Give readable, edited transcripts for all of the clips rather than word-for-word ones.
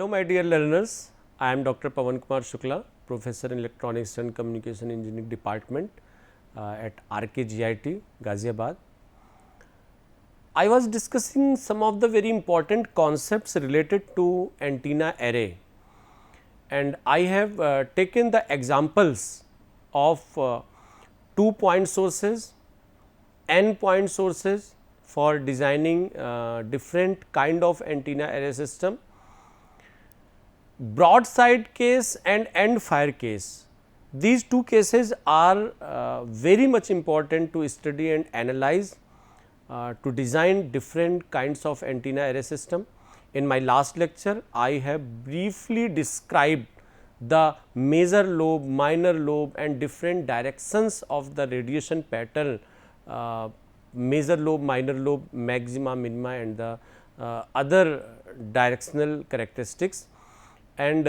Hello my dear learners, I am Dr. Pawan Kumar Shukla, Professor in Electronics and Communication Engineering Department at RKGIT, Ghaziabad. I was discussing some of the very important concepts related to antenna array, and I have taken the examples of 2 point sources, n point sources for designing different kind of antenna array system, broadside case and end fire case. These two cases are very much important to study and analyze to design different kinds of antenna array system. In my last lecture, I have briefly described the major lobe, minor lobe and different directions of the radiation pattern, major lobe, minor lobe, maxima, minima and the other directional characteristics. And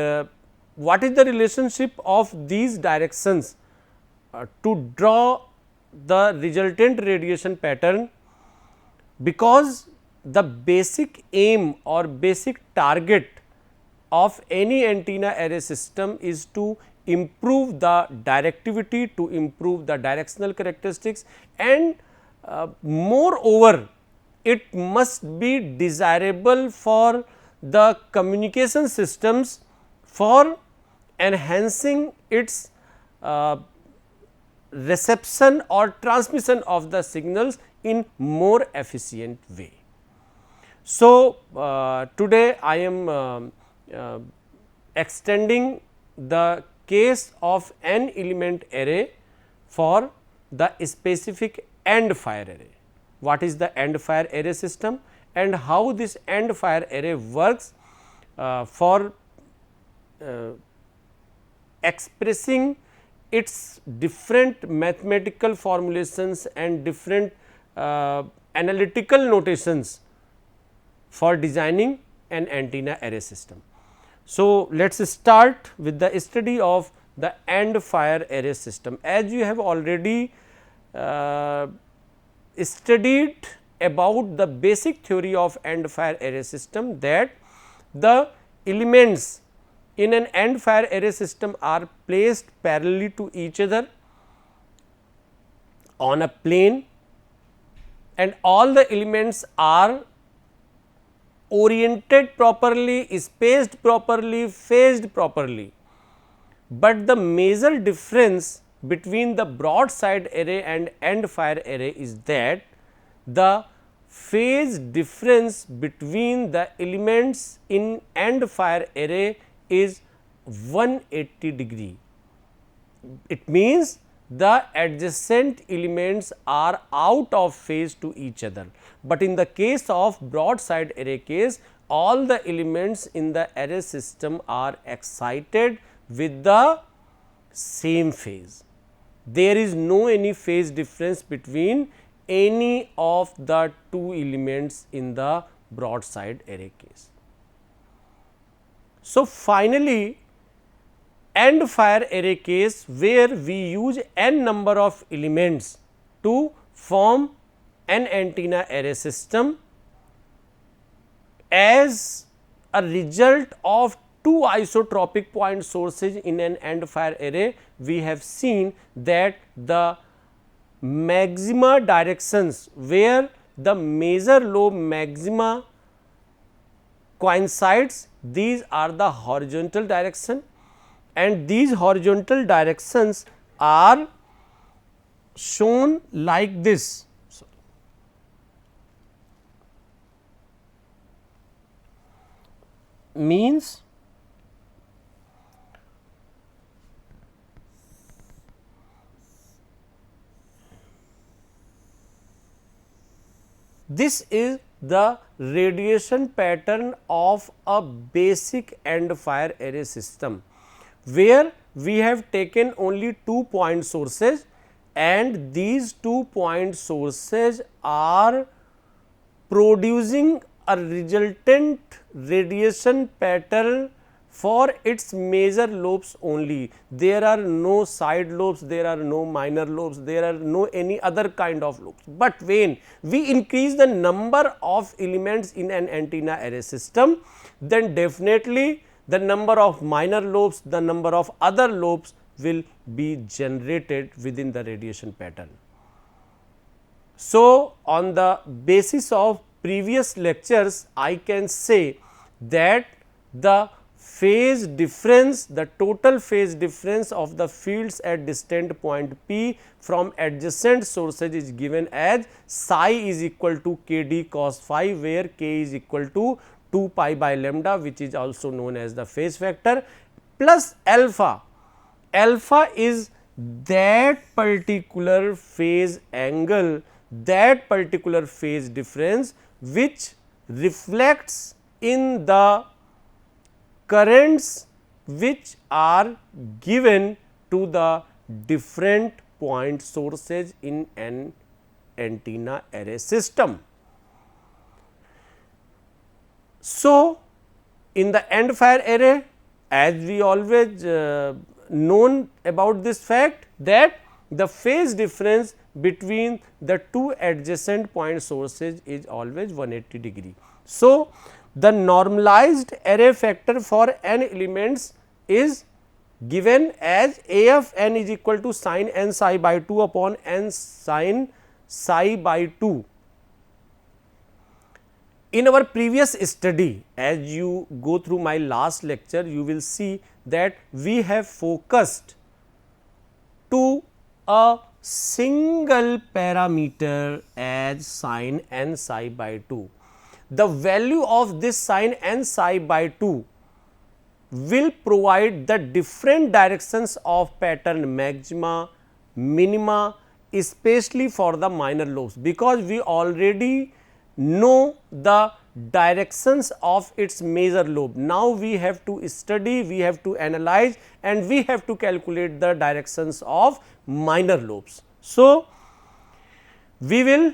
what is the relationship of these directions to draw the resultant radiation pattern, because the basic aim or basic target of any antenna array system is to improve the directivity, to improve the directional characteristics, and moreover it must be desirable for the communication systems for enhancing its reception or transmission of the signals in more efficient way. So, today I am extending the case of n element array for the specific end fire array. What is the end fire array system and how this end fire array works for expressing its different mathematical formulations and different analytical notations for designing an antenna array system. So, let us start with the study of the end fire array system. As you have already studied about the basic theory of end fire array system, that the elements in an end fire array system are placed parallelly to each other on a plane, and all the elements are oriented properly, spaced properly, phased properly. But the major difference between the broadside array and end fire array is that the phase difference between the elements in end fire array is 180 degree. It means the adjacent elements are out of phase to each other, but in the case of broadside array case, all the elements in the array system are excited with the same phase. There is no any phase difference between any of the two elements in the broadside array case. So, finally, end fire array case, where we use n number of elements to form an antenna array system, as a result of two isotropic point sources in an end fire array, we have seen that the maxima directions where the major lobe maxima coincides, these are the horizontal direction, and these horizontal directions are shown like this. Means this is the radiation pattern of a basic end fire array system, where we have taken only 2 point sources, and these 2 point sources are producing a resultant radiation pattern for its major lobes only. There are no side lobes, there are no minor lobes, there are no any other kind of lobes. But when we increase the number of elements in an antenna array system, then definitely the number of minor lobes, the number of other lobes will be generated within the radiation pattern. So, on the basis of previous lectures, I can say that the phase difference, the total phase difference of the fields at distant point P from adjacent sources is given as psi is equal to k d cos phi, where k is equal to 2 pi by lambda, which is also known as the phase factor, plus alpha. Alpha is that particular phase angle, that particular phase difference which reflects in the currents which are given to the different point sources in an antenna array system. So, in the end fire array, as we always known about this fact that the phase difference between the two adjacent point sources is always 180 degree. So, the normalized array factor for n elements is given as A of n is equal to sin n psi by 2 upon n sin psi by 2. In our previous study, as you go through my last lecture, you will see that we have focused to a single parameter as sin n psi by 2. The value of this sin n psi by 2 will provide the different directions of pattern maxima, minima, especially for the minor lobes, because we already know the directions of its major lobe. Now, we have to study, we have to analyze, and we have to calculate the directions of minor lobes. So, we will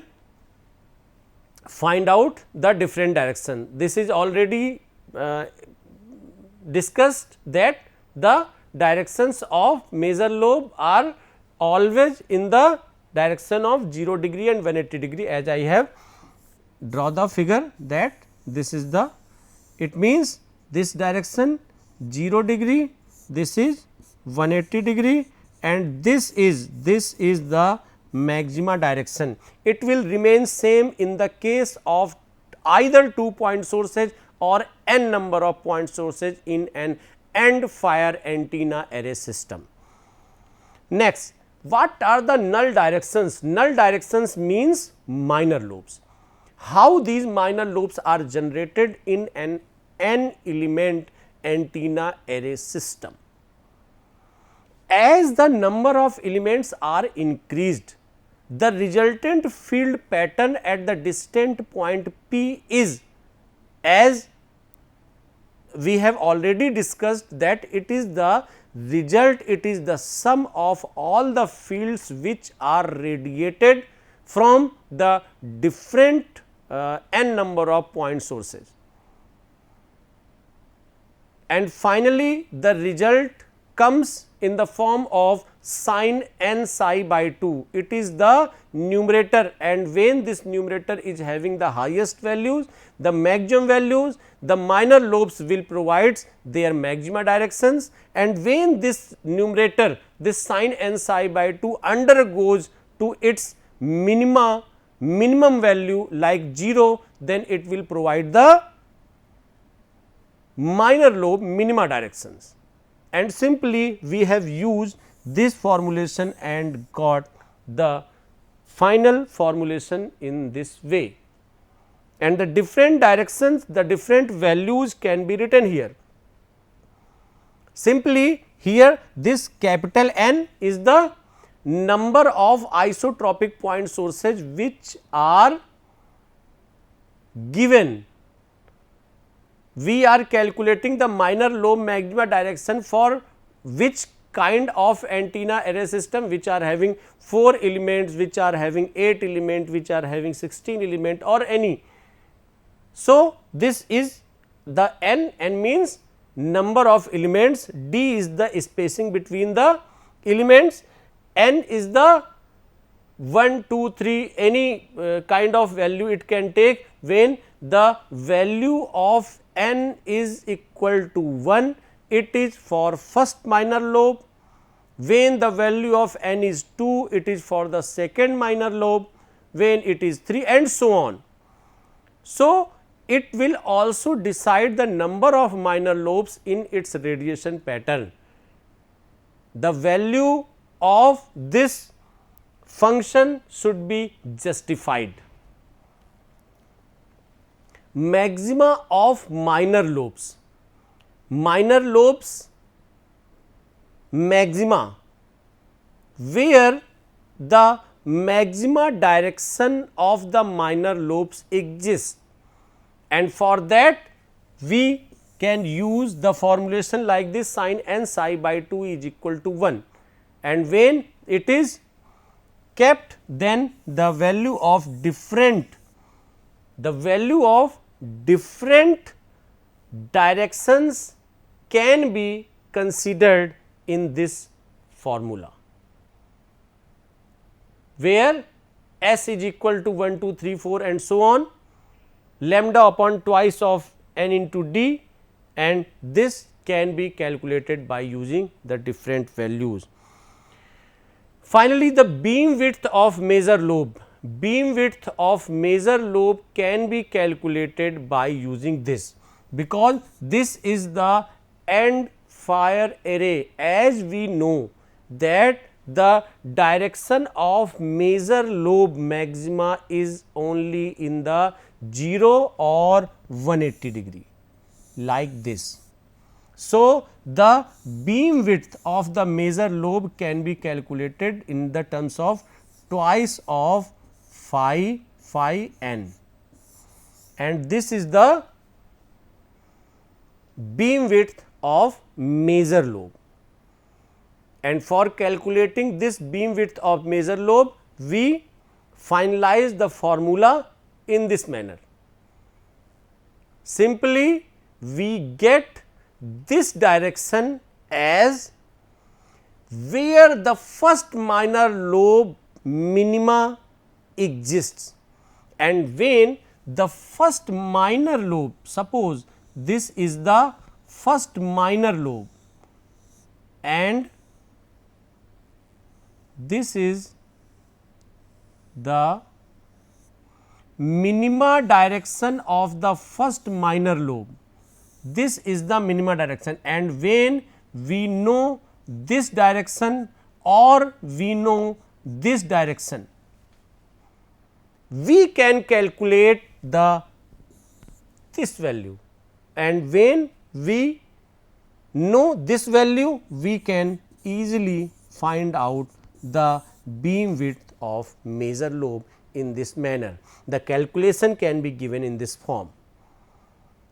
find out the different direction. This is already discussed that the directions of major lobe are always in the direction of 0 degree and 180 degree, as I have draw the figure that this is the, it means this direction 0 degree, this is 180 degree, and this is the maxima direction. It will remain same in the case of either 2 point sources or n number of point sources in an end fire antenna array system. Next, what are the null directions? Null directions means minor lobes. How these minor lobes are generated in an n element antenna array system? As the number of elements are increased, the resultant field pattern at the distant point P is, as we have already discussed, that it is the result, it is the sum of all the fields which are radiated from the different n number of point sources. And finally, the result comes in the form of sin n psi by 2. It is the numerator, and when this numerator is having the highest values, the maximum values, the minor lobes will provide their maxima directions, and when this numerator, this sin n psi by 2 undergoes to its minimum value like 0, then it will provide the minor lobe minima directions. And simply we have used this formulation and got the final formulation in this way, and the different directions, the different values can be written here. Simply here this capital N is the number of isotropic point sources which are given. We are calculating the minor lobe maxima direction for which kind of antenna array system, which are having 4 elements, which are having 8 element, which are having 16 element, or any. So, this is the n means number of elements, d is the spacing between the elements, n is the 1, 2, 3 any kind of value it can take when the value of n is equal to 1, it is for first minor lobe. When the value of n is 2, it is for the second minor lobe. When it is 3, and so on. So, it will also decide the number of minor lobes in its radiation pattern. The value of this function should be justified. Maxima of minor lobes. Minor lobes maxima, where the maxima direction of the minor lobes exists, and for that we can use the formulation like this: sin n psi by 2 is equal to 1, and when it is kept, then the value of different directions can be considered in this formula, where s is equal to 1, 2, 3, 4 and so on, lambda upon twice of n into d, and this can be calculated by using the different values. Finally, the beam width of major lobe. Beam width of major lobe can be calculated by using this, because this is the end fire array. As we know that the direction of major lobe maxima is only in the 0 or 180 degree, like this. So, the beam width of the major lobe can be calculated in the terms of twice of phi n, and this is the beam width of major lobe. And for calculating this beam width of major lobe, we finalize the formula in this manner. Simply we get this direction as where the first minor lobe minima exists, and when the first minor lobe, suppose this is the first minor lobe and this is the minima direction of the first minor lobe. This is the minima direction, and when we know this direction or we know this direction, we can calculate this value, and when we know this value, we can easily find out the beam width of major lobe in this manner. The calculation can be given in this form.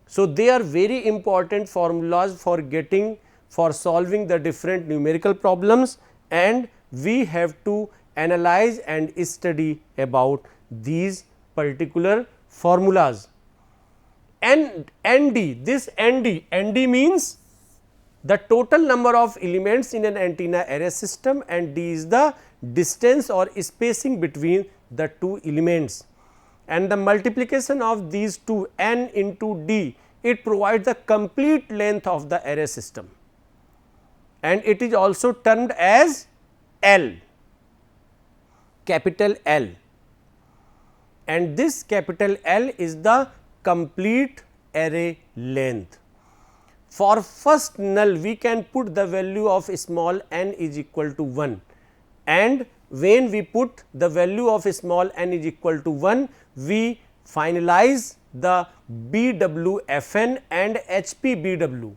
So, they are very important formulas for solving the different numerical problems, and we have to analyze and study about these particular formulas. And ND, this ND means the total number of elements in an antenna array system, and D is the distance or spacing between the two elements, and the multiplication of these two, n into D, it provides the complete length of the array system, and it is also termed as L, capital L, and this capital L is the complete array length. For first null, we can put the value of small n is equal to 1, and when we put the value of small n is equal to 1, we finalize the BWFN and HPBW.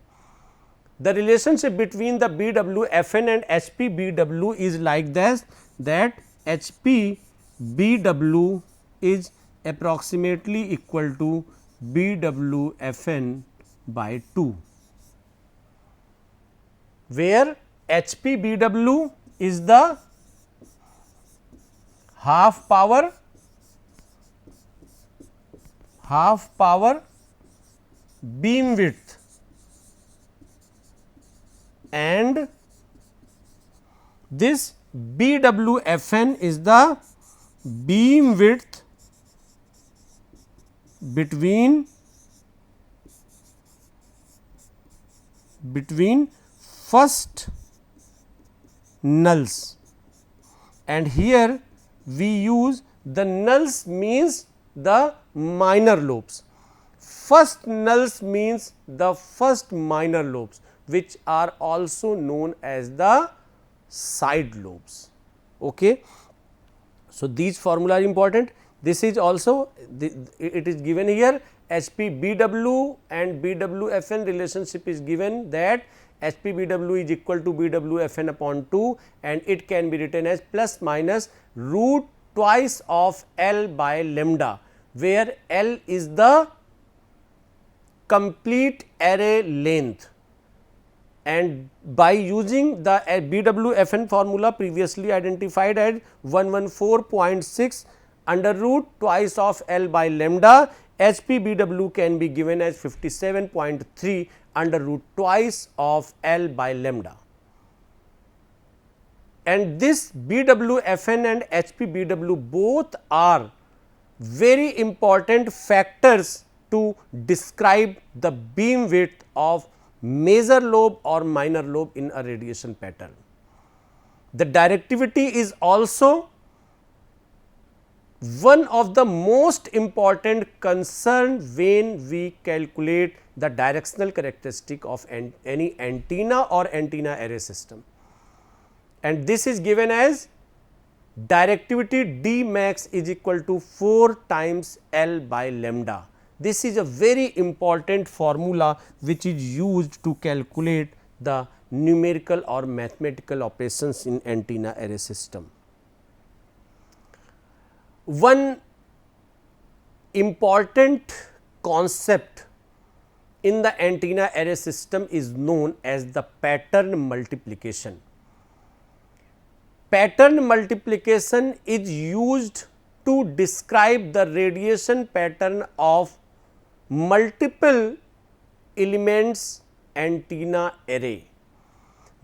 The relationship between the BWFN and HPBW is like this, that HPBW is approximately equal to BWFN by 2, where HPBW is the half power beam width, and this BWFN is the beam width between first nulls, and here we use the nulls means the minor lobes. First nulls means the first minor lobes, which are also known as the side lobes. Okay. So, these formula are important. This is also it is given here HP BW and BWFN relationship is given, that HP BW is equal to BWFN upon 2, and it can be written as plus minus root twice of L by lambda, where L is the complete array length, and by using the BWFN formula previously identified as 114.6 under root twice of L by lambda, HP BW can be given as 57.3 under root twice of L by lambda. And this BWFN and HP BW both are very important factors to describe the beam width of major lobe or minor lobe in a radiation pattern. The directivity is also one of the most important concern when we calculate the directional characteristic of any antenna or antenna array system, and this is given as directivity D max is equal to 4 times L by lambda. This is a very important formula which is used to calculate the numerical or mathematical operations in antenna array system. One important concept in the antenna array system is known as the pattern multiplication. Pattern multiplication is used to describe the radiation pattern of multiple elements antenna array.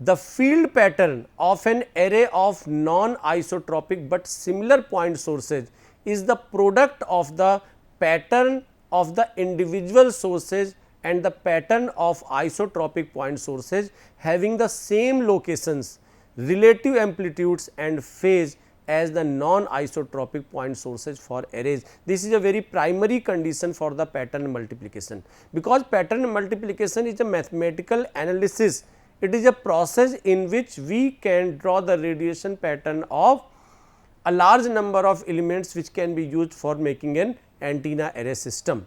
The field pattern of an array of non-isotropic but similar point sources is the product of the pattern of the individual sources and the pattern of isotropic point sources having the same locations, relative amplitudes and phase as the non-isotropic point sources for arrays. This is a very primary condition for the pattern multiplication, because pattern multiplication is a mathematical analysis. It is a process in which we can draw the radiation pattern of a large number of elements which can be used for making an antenna array system.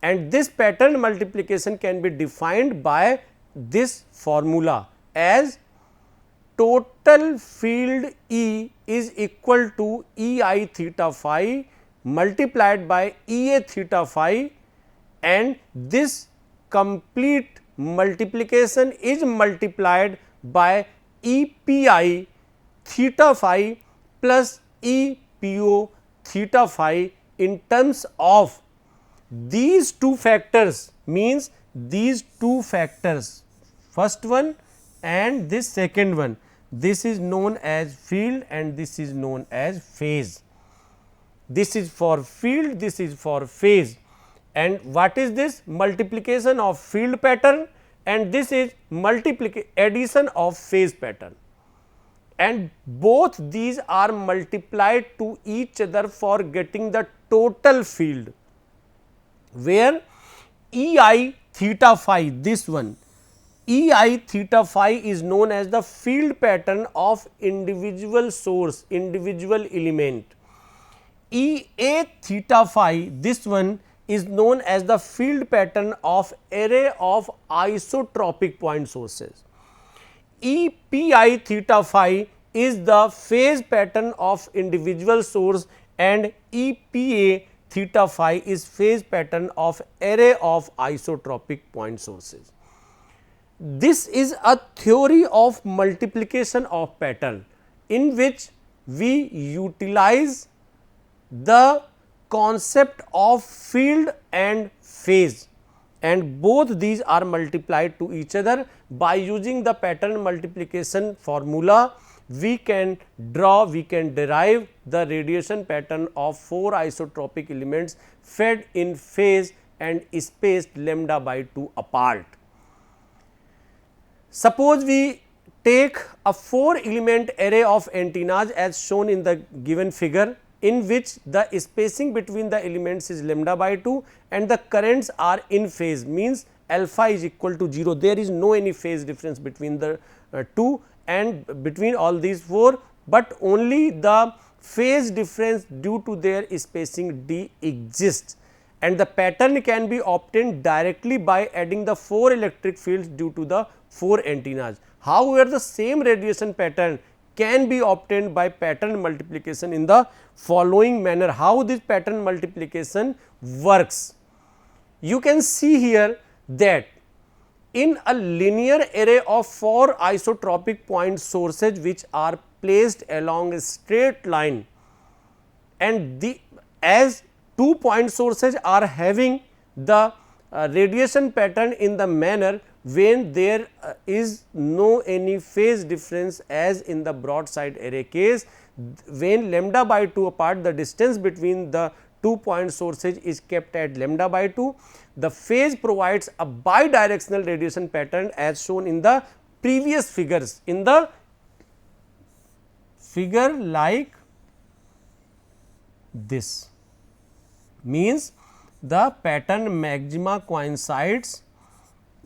And this pattern multiplication can be defined by this formula as total field E is equal to E I theta phi multiplied by E A theta phi, and this complete multiplication is multiplied by E P I theta phi plus E P O theta phi in terms of these two factors, means these two factors, first one and this second one. This is known as field and this is known as phase. This is for field, this is for phase. And what is this? Multiplication of field pattern, and this is addition of phase pattern. And both these are multiplied to each other for getting the total field, where E I theta phi, this one, E I theta phi is known as the field pattern of individual source, individual element. E A theta phi, this one is known as the field pattern of array of isotropic point sources. E P I theta phi is the phase pattern of individual source, and E P A theta phi is phase pattern of array of isotropic point sources. This is a theory of multiplication of pattern in which we utilize the concept of field and phase, and both these are multiplied to each other by using the pattern multiplication formula. we can draw, we can derive the radiation pattern of 4 isotropic elements fed in phase and spaced lambda by 2 apart. Suppose we take a 4 element array of antennas as shown in the given figure, in which the spacing between the elements is lambda by 2 and the currents are in phase, means alpha is equal to 0. There is no any phase difference between the two and between all these 4, but only the phase difference due to their spacing d exists, and the pattern can be obtained directly by adding the 4 electric fields due to the 4 antennas. However, the same radiation pattern can be obtained by pattern multiplication in the following manner. How this pattern multiplication works? You can see here that in a linear array of 4 isotropic point sources which are placed along a straight line, and as 2 point sources are having the radiation pattern in the manner when there is no any phase difference as in the broadside array case. When lambda by 2 apart, the distance between the 2 point sources is kept at lambda by 2. The phase provides a bidirectional radiation pattern as shown in the previous figures. In the figure like this, means the pattern maxima coincides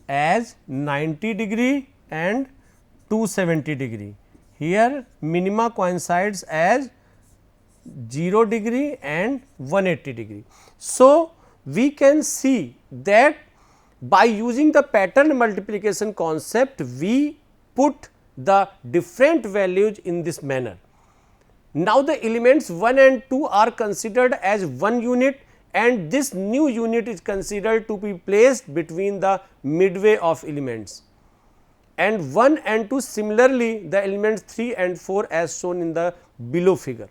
as 90 degree and 270 degree. Here minima coincides as 0 degree and 180 degree. So, we can see that by using the pattern multiplication concept, we put the different values in this manner. Now, the elements 1 and 2 are considered as one unit, and this new unit is considered to be placed between the midway of elements, and 1 and 2 similarly the elements 3 and 4 as shown in the below figure.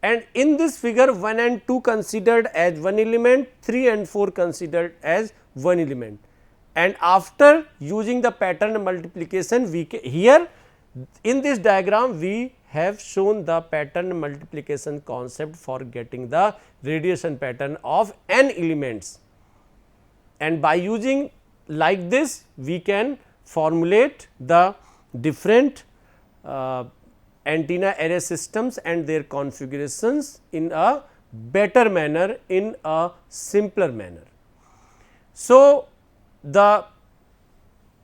And in this figure 1 and 2 considered as one element, 3 and 4 considered as one element, and after using the pattern multiplication, we here in this diagram we have shown the pattern multiplication concept for getting the radiation pattern of n elements, and by using like this we can formulate the different antenna array systems and their configurations in a better manner, in a simpler manner. So, the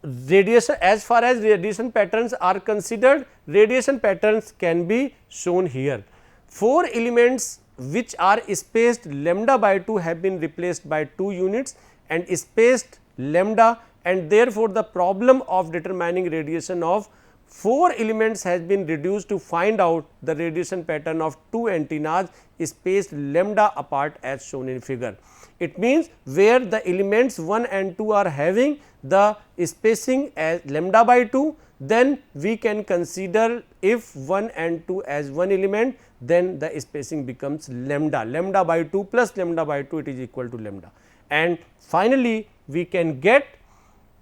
radiation, as far as radiation patterns are considered, radiation patterns can be shown here. 4 elements which are spaced lambda by 2 have been replaced by 2 units and spaced lambda, and therefore, the problem of determining radiation of 4 elements has been reduced to find out the radiation pattern of 2 antennas spaced lambda apart as shown in figure. It means, where the elements 1 and 2 are having the spacing as lambda by 2, then we can consider if 1 and 2 as one element, then the spacing becomes lambda by 2 plus lambda by 2, it is equal to lambda. And finally, we can get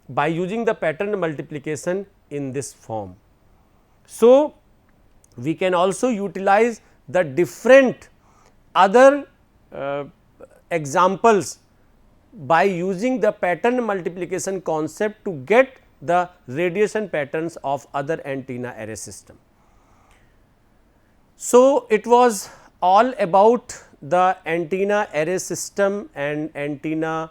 by using the pattern multiplication in this form. So, we can also utilize the different other examples by using the pattern multiplication concept to get the radiation patterns of other antenna array system. So, it was all about the antenna array system and antenna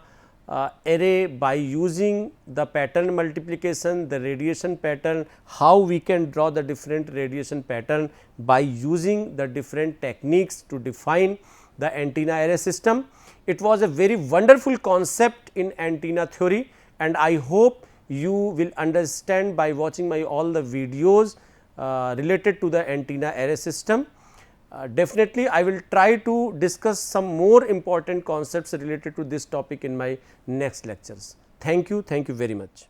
array by using the pattern multiplication, the radiation pattern, how we can draw the different radiation pattern by using the different techniques to define the antenna array system. It was a very wonderful concept in antenna theory, and I hope you will understand by watching my all the videos related to the antenna array system. Definitely I will try to discuss some more important concepts related to this topic in my next lectures. Thank you very much.